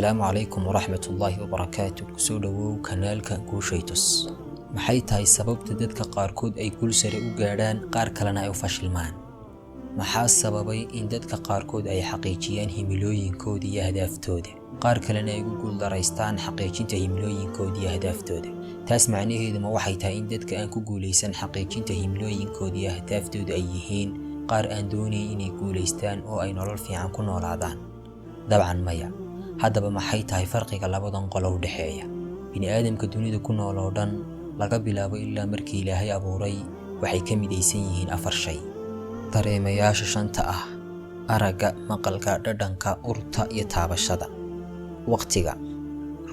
السلام عليكم ورحمة الله وبركاته. kusoo dhawow kanaalka Guushaytus. maxay tahay sababta dadka qaarkood ay guul sare u gaadhaan qaar kalena ay u fashilmaan? maxaa sababay in dadka qaarkood ay xaqiijiyaan himilooyinkooda iyo ahdaafdooda qaar kalena ay ugu guuldareystaan xaqiijinta himilooyinkooda iyo ahdaafdooda? taas macnaheedu ma waxay tahay in dadka aan ku guuleysan xaqiijinta himilooyinkooda iyo ahdaafdooda ay yihiin qaar aan doonayn inay guuleystaan oo ay nolol fiican ku noolaadaan? dabcan maya. haddaba maxay tahay farqiga labadan qolo u dhaxeeya? bini aadamka dunida ku nool oo dhan laga bilaabo ilaa markii Ilaahay abuuray waxay ka midaysan yihiin 4 shay. dareemayaasha shanta ah: aragga, maqalka, dhadhanka, urta iyo taabashada. waqtiga: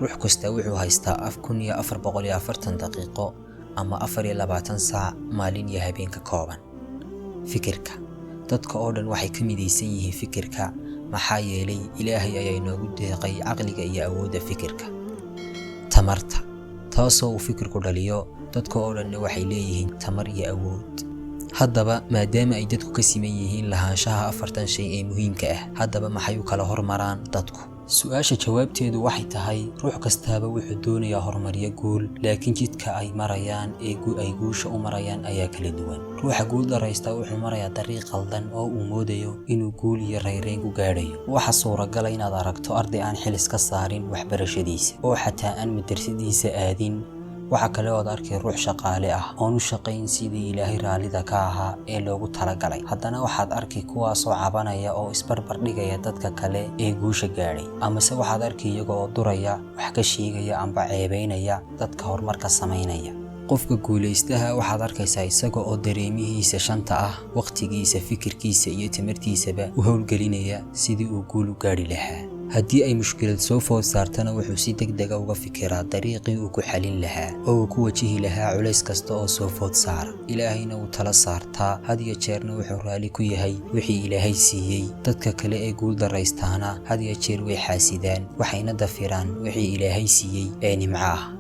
ruux kasta wuxuu haystaa 1440 daqiiqo ama 24 saac maalin iyo habeen ka kooban. fikirka: dadka oo dhan waxay ka midaysan yihiin fikirka maxaa yeelay Ilaahay ayaa inoogu deeqay caqliga iyo awoodda fikirka. tamarta: taasoo uu fikirku dhaliyo dadka oo dhan waxay leeyihiin tamar iyo awood. haddaba maadaama ay dadku ka siman yihiin lahaanshaha 4 shay ee muhiimka ah, haddaba maxay u kala hormaraan dadku? su'aasha jawaabteedu waxay tahay ruux kastaaba wuxuu doonayaa horumariyo guul, laakiin jidka ay marayaan ay guusha u marayaan ayaa kala duwan. ruuxa guul daraysta wuxuu marayaa dariiq qaldan oo uu moodayo inuu guul iyo reereyn ku gaadhayo. waxa suuragal ah inaad aragto arday aan xilis ka saarin waxbarashadiisa oo xataa aan madrasadiisa aadin. waxa kale oo arkay ruux shaqaale ah oo u shaqayn sidii Ilaahay raalida ka ahaa ee loogu talagalay. haddana waxaad arkay kuwaas oo cabanaya oo isbarbar dhigaya dadka kale ee guusha gaadhay, amase waxaad arkay iyaga oo duraya, wax ka sheegaya amba ceebeynaya dadka horumarka sameynaya. qofka guuleystaha waxaad arkaysaa isaga oo dareemihiisa shanta ah, waqtigiisa, fikirkiisa iyo tamartiisaba u howlgelinaya sidii uu guul u gaadhi lahaa. haddii ay mushkilad soo food saartana wuxuu si degdeg ah uga fikiraa dariiqii uu ku xalin lahaa oo uu ku wajihi lahaa culays kasta oo soo food saara. Ilaahayna uu tala saartaa, had iyo jeerna wuxuu raali ku yahay wixii Ilaahay siiyey. dadka kale ee guul daraystaana had iyo jeer way xaasidaan, waxayna dafiraan wixii Ilaahay siiyey ee nimco ah.